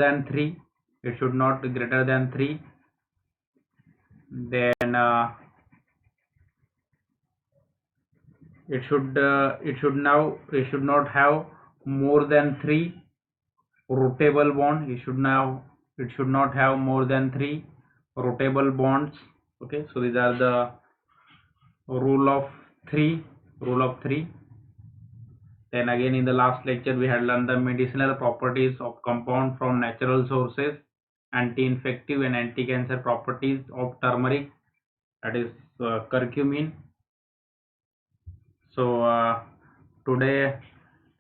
than 3, it should not greater than 3. Then it should not have more than 3 rotatable bond. It should not have more than 3 rotatable bonds. Okay, so these are the rule of 3. Rule of 3. Then again, in the last lecture we had learned the medicinal properties of compound from natural sources, anti-infective and anti-cancer properties of turmeric, that is curcumin. So today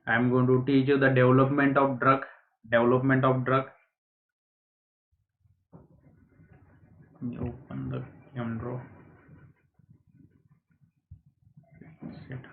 I am going to teach you the development of drug. Development of drug. Let me open the camera. Set.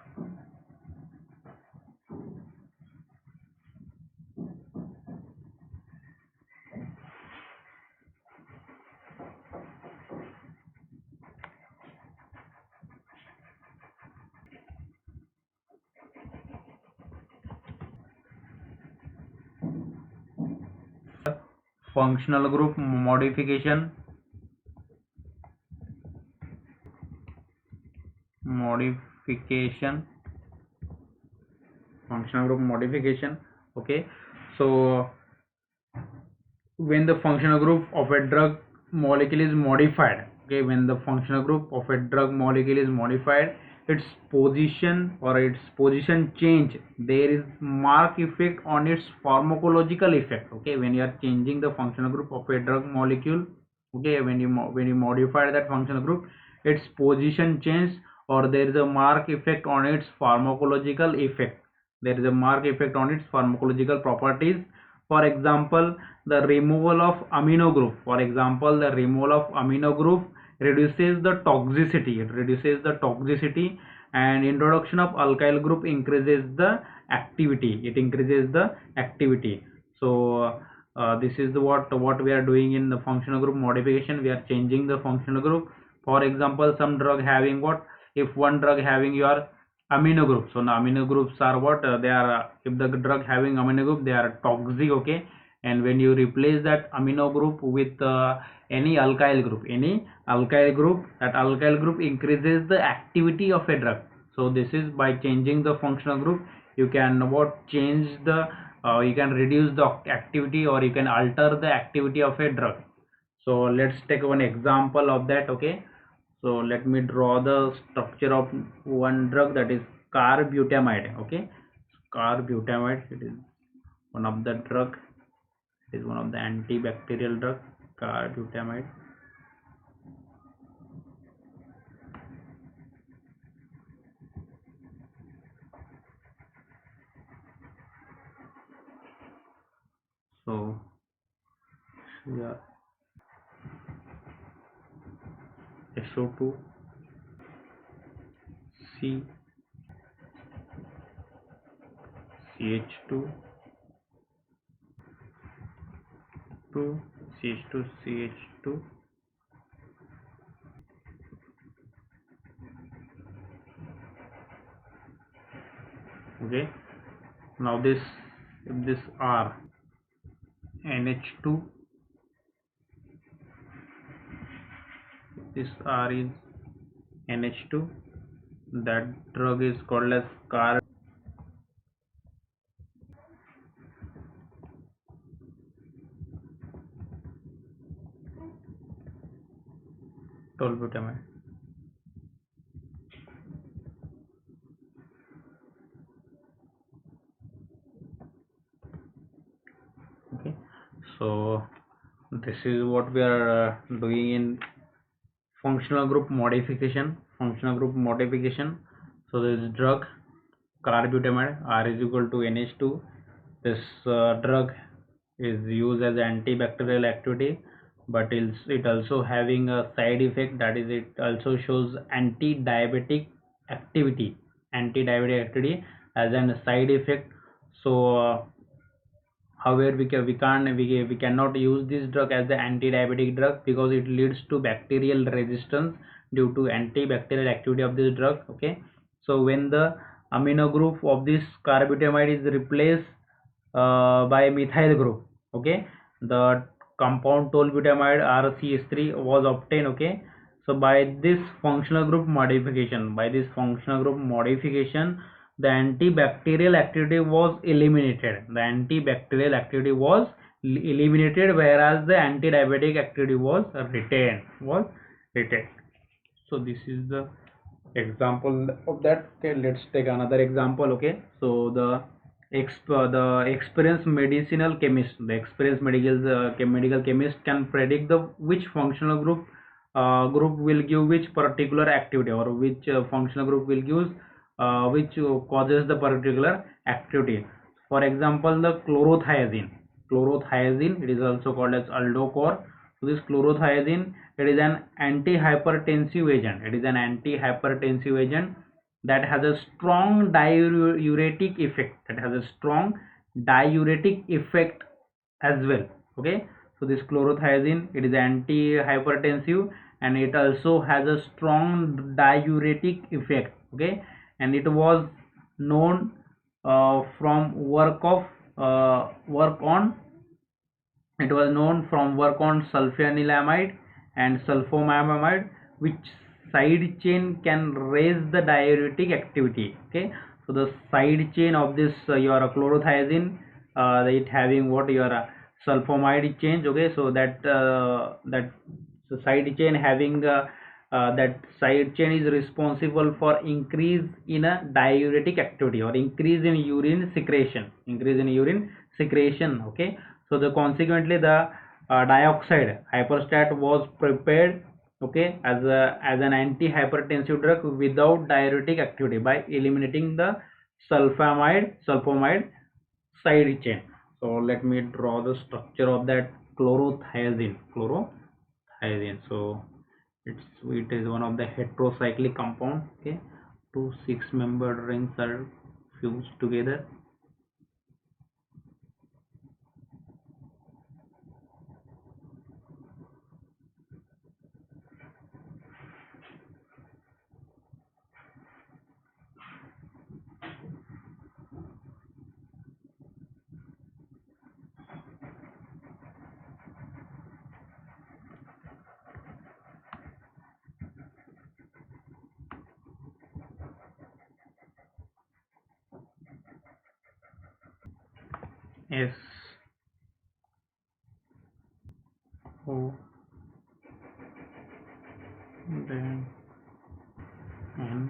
Functional group modification. Functional group modification. Okay, so when the functional group of a drug molecule is modified, okay, when the functional group of a drug molecule is modified, its position change, there is marked effect on its pharmacological effect. Okay, when you are changing the functional group of a drug molecule, okay, when you modify that functional group, its position change, or there is a marked effect on its pharmacological effect. There is a marked effect on its pharmacological properties. For example, the removal of amino group. For example, the removal of amino group reduces the toxicity. It reduces the toxicity, and introduction of alkyl group increases the activity. It increases the activity. So this is what we are doing in the functional group modification. We are changing the functional group. For example, some drug having what? If one drug having your amino group, so now amino groups are what? They are if the drug having amino group, they are toxic. Okay, and when you replace that amino group with any alkyl group, that alkyl group increases the activity of a drug. So this is by changing the functional group, you can change the you can reduce the activity, or you can alter the activity of a drug. So let's take one example of that. Okay, so let me draw the structure of one drug, that is carbutamide. Okay, carbutamide, it is one of the drug, it is one of the antibacterial drug, carbutamide. So yeah, SO2 C CH2 CH2 CH2. Okay, now this R NH2, this R is NH2, that drug is called as tolbutamide. Okay, so this is what we are doing in functional group modification. So this drug carbutamide, R is equal to NH2. This drug is used as antibacterial activity, but it also having a side effect, that is it also shows anti-diabetic activity as a side effect. So however, we cannot use this drug as the anti-diabetic drug, because it leads to bacterial resistance due to antibacterial activity of this drug. Okay, so when the amino group of this carbutamide is replaced by methyl group, okay, the compound tolbutamide RCH3 was obtained. Okay, so by this functional group modification, the antibacterial activity was eliminated. Whereas the anti-diabetic activity was retained. So this is the example of that. Okay, let's take another example. Okay, so the experienced medical chemist can predict the which functional group will give which particular activity, or which functional group will give which causes the particular activity. For example, the chlorothiazine, it is also called as Aldocor. So this chlorothiazine, it is an antihypertensive agent. That has a strong diuretic effect. As well. Okay, so this chlorothiazine, it is antihypertensive, and it also has a strong diuretic effect. Okay, and it was known from work on it was known from work on sulfanilamide and sulfonamide, which side chain can raise the diuretic activity. Okay, so the side chain of this your chlorothiazine, it having what your sulfonamide chain. Okay, so that so side chain having that side chain is responsible for increase in a diuretic activity, or increase in urine secretion. Okay, so the consequently the dioxide hyperstat was prepared, okay, as an antihypertensive drug without diuretic activity by eliminating the sulfamide side chain. So let me draw the structure of that chlorothiazine. So it is one of the heterocyclic compound. Okay, two 6-membered rings are fused together. S O then N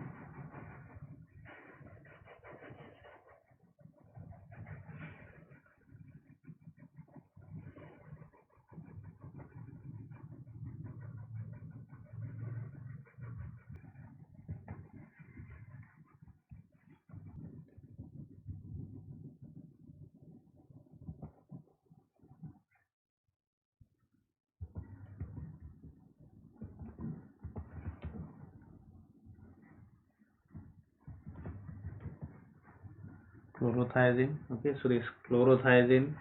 chlorothiazine. Okay, so this chlorothiazine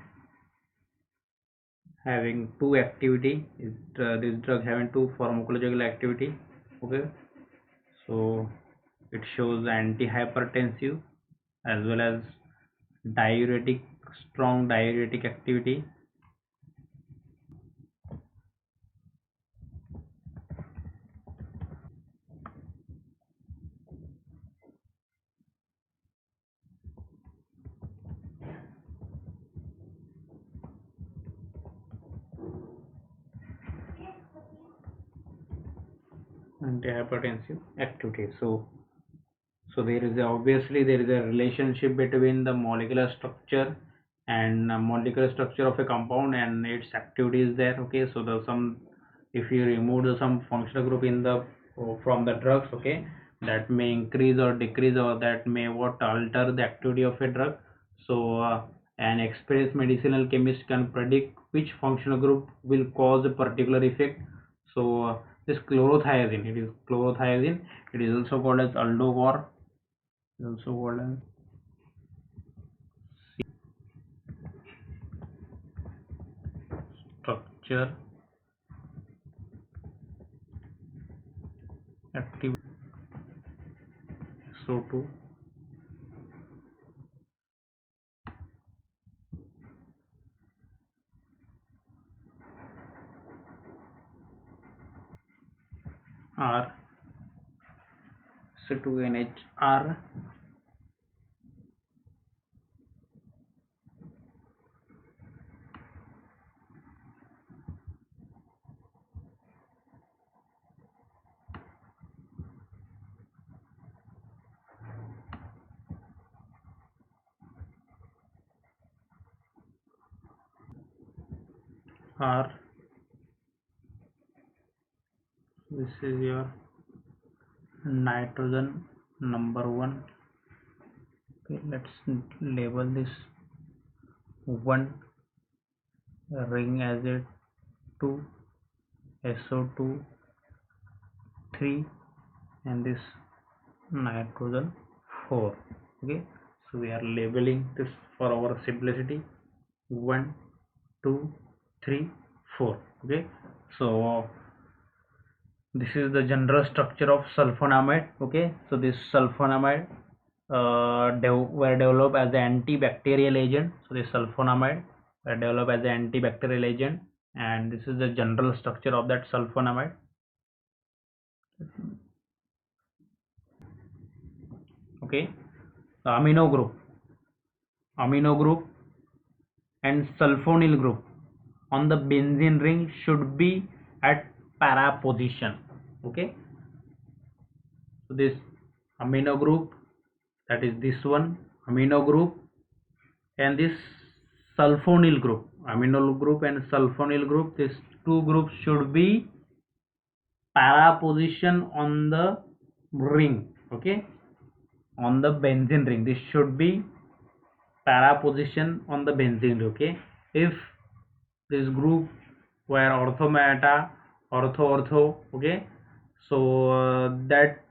having two activity, this drug having two pharmacological activity. Okay, so it shows antihypertensive as well as diuretic, strong diuretic activity. Antihypertensive activity. So obviously there is a relationship between the molecular structure and molecular structure of a compound and its activity is there. Okay, so the some, if you remove some functional group in the from the drugs, okay, that may increase or decrease, or that may what alter the activity of a drug. So an experienced medicinal chemist can predict which functional group will cause a particular effect. So this chlorothiazine, it is also called as Aldocor, also called as structure active. So to R C2NHR R. This is your nitrogen number 1. Okay, let's label this 1, ring as it 2, SO2 3, and this nitrogen 4. Okay, so we are labeling this for our simplicity 1, 2, 3, 4. Okay, so this is the general structure of sulfonamide. Okay, so this sulfonamide were developed as an antibacterial agent. So this sulfonamide were developed as an antibacterial agent, and this is the general structure of that sulfonamide. Okay, the amino group and sulfonyl group on the benzene ring should be at para position. Okay, so this amino group, that is this one amino group, and this sulfonyl group, amino group and sulfonyl group, these two groups should be para position on the ring. Okay, on the benzene ring, this should be para position on the benzene. Okay, if this group were ortho meta, ortho, okay, so that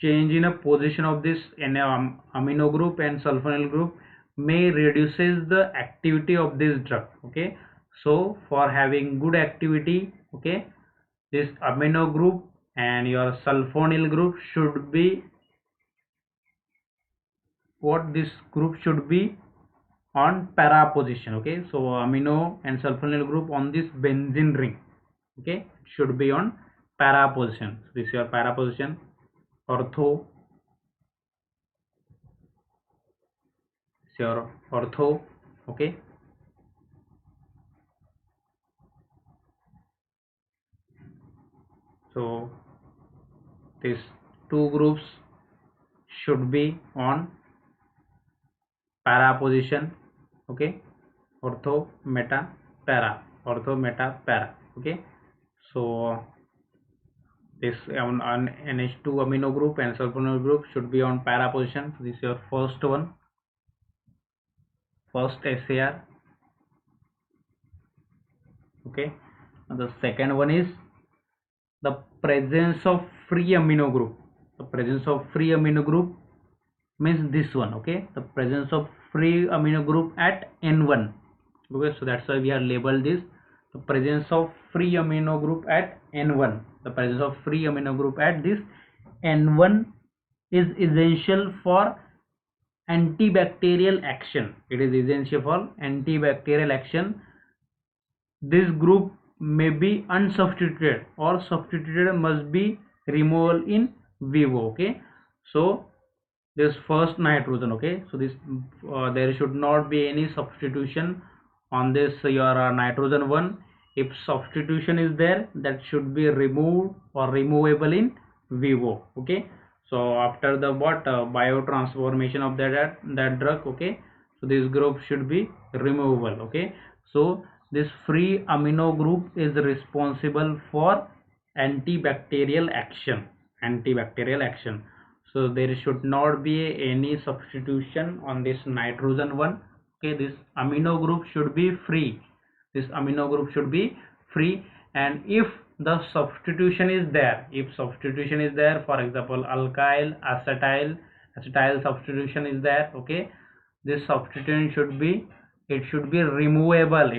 change in a position of this amino group and sulfonyl group may reduces the activity of this drug. Okay, so for having good activity, okay, this amino group and your sulfonyl group should be, what this group should be on para position. Okay, so amino and sulfonyl group on this benzene ring, okay, should be on para position. So this is your para position. Ortho, is your ortho. Okay, so these two groups should be on para position. Okay, ortho meta para, ortho meta para. Okay, so this on NH2 amino group and sulfonyl group should be on para position. So this is your first one, first SAR. Okay, and the second one is the presence of free amino group. The presence of free amino group means this one. Okay, the presence of free amino group at N1. Okay, so that's why we have labeled this the presence of free amino group at N1. The presence of free amino group at this N1 is essential for antibacterial action. It is essential for antibacterial action. This group may be unsubstituted or substituted, must be removal in vivo. Okay, so this first nitrogen. Okay, so this there should not be any substitution on this your nitrogen 1. If substitution is there, that should be removed or removable in vivo. Okay, so after the biotransformation of that drug. Okay, so this group should be removable. Okay, so this free amino group is responsible for antibacterial action. So there should not be any substitution on this nitrogen 1. Okay, this amino group should be free. This amino group should be free, and if the substitution is there, for example alkyl acetyl substitution is there. Okay, this substitution should be, it should be removable,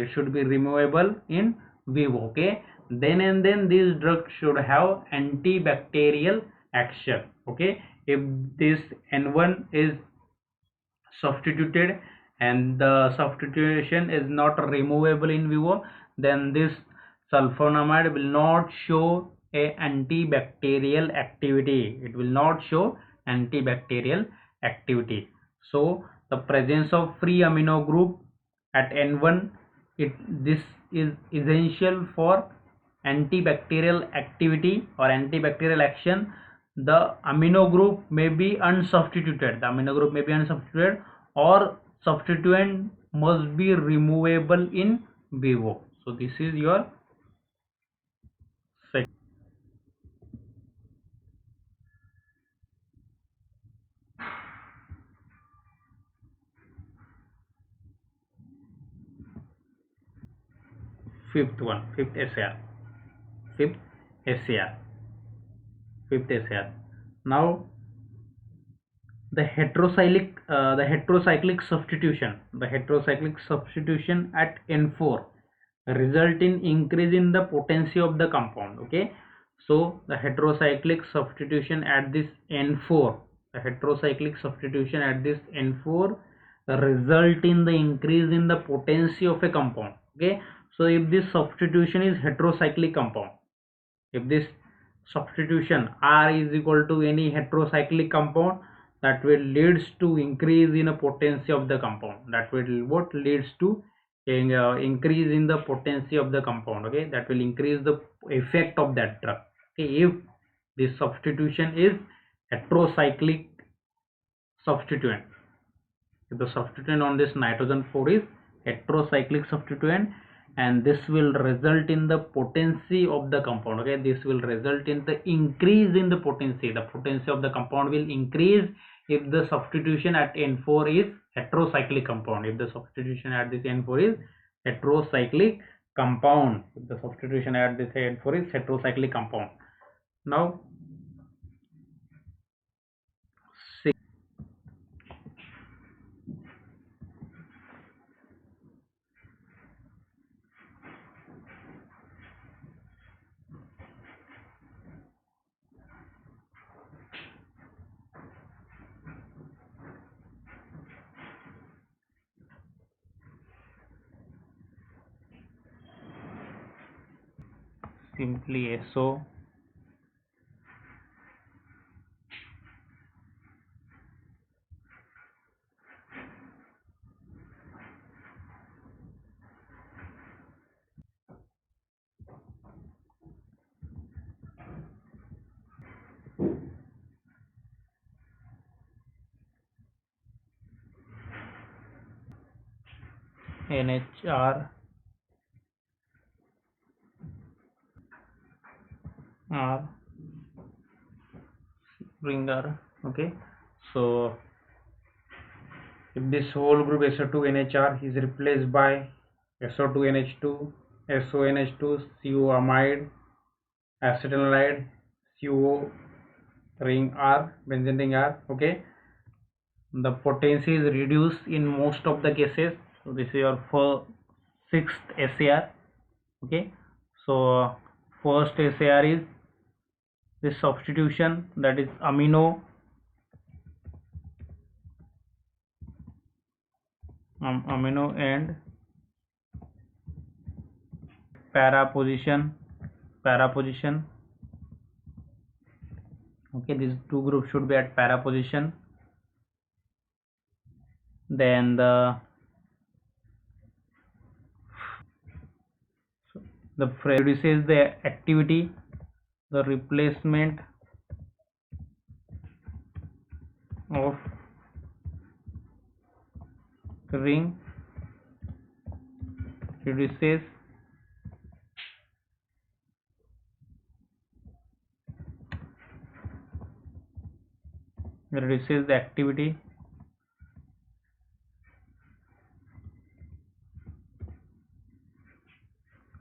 in vivo. Okay, then and then this drug should have antibacterial action. Okay, if this N1 is substituted and the substitution is not removable in vivo, then this sulfonamide will not show a antibacterial activity. It will not show antibacterial activity. So the presence of free amino group at N1, this is essential for antibacterial activity or antibacterial action. The amino group may be unsubstituted. The amino group may be unsubstituted, or substituent must be removable in vivo. So this is your second. Fifth one, fifth SAR, fifth SAR, fifth SAR. Now the heterocyclic substitution at N4 result in increase in the potency of the compound. Okay, so the heterocyclic substitution at this N4, the heterocyclic substitution at this N4 result in the increase in the potency of a compound. Okay, so if this substitution is heterocyclic compound, if this substitution R is equal to any heterocyclic compound, that will leads to increase in a potency of the compound. That will what leads to increase in the potency of the compound. Okay, that will increase the effect of that drug. Okay, if this substitution is heterocyclic substituent, if the substituent on this nitrogen 4 is heterocyclic substituent, and this will result in the potency of the compound. Okay, this will result in the increase in the potency. The potency of the compound will increase if the substitution at N4 is heterocyclic compound. If the substitution at this N4 is heterocyclic compound, if the substitution at this N4 is heterocyclic compound. Now simply SO NHR R ringer. Okay, so if this whole group SO2 NHR is replaced by SO2 NH2, SONH2, CO amide, acetaldehyde, CO ring R, benzene ring R. Okay, the potency is reduced in most of the cases. So this is your sixth SAR. Okay, so first SAR is this substitution, that is amino and para position. Okay, these two groups should be at para position. Then the reduces the activity, the replacement of ring reduces the activity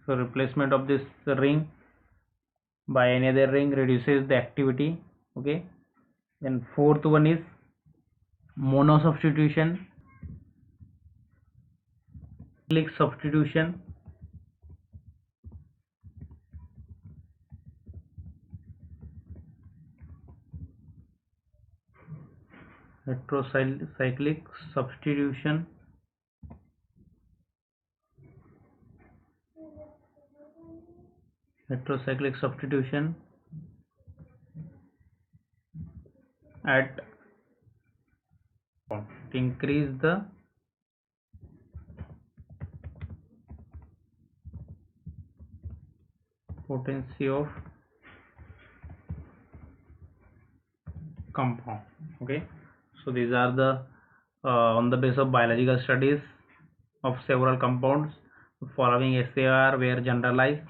so replacement of this ring by another ring reduces the activity. Okay, then fourth one is mono substitution, click substitution. Heterocyclic substitution heterocyclic substitution at increase the potency of compound. Okay, so these are the on the basis of biological studies of several compounds, following SAR were generalized.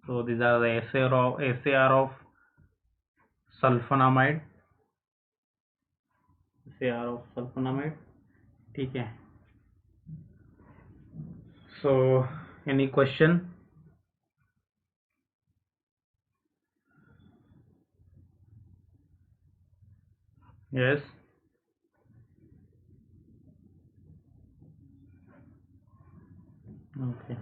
So these are the SAR of sulfonamide, SAR of sulfonamide. ठीक है. So any question? Yes. Okay.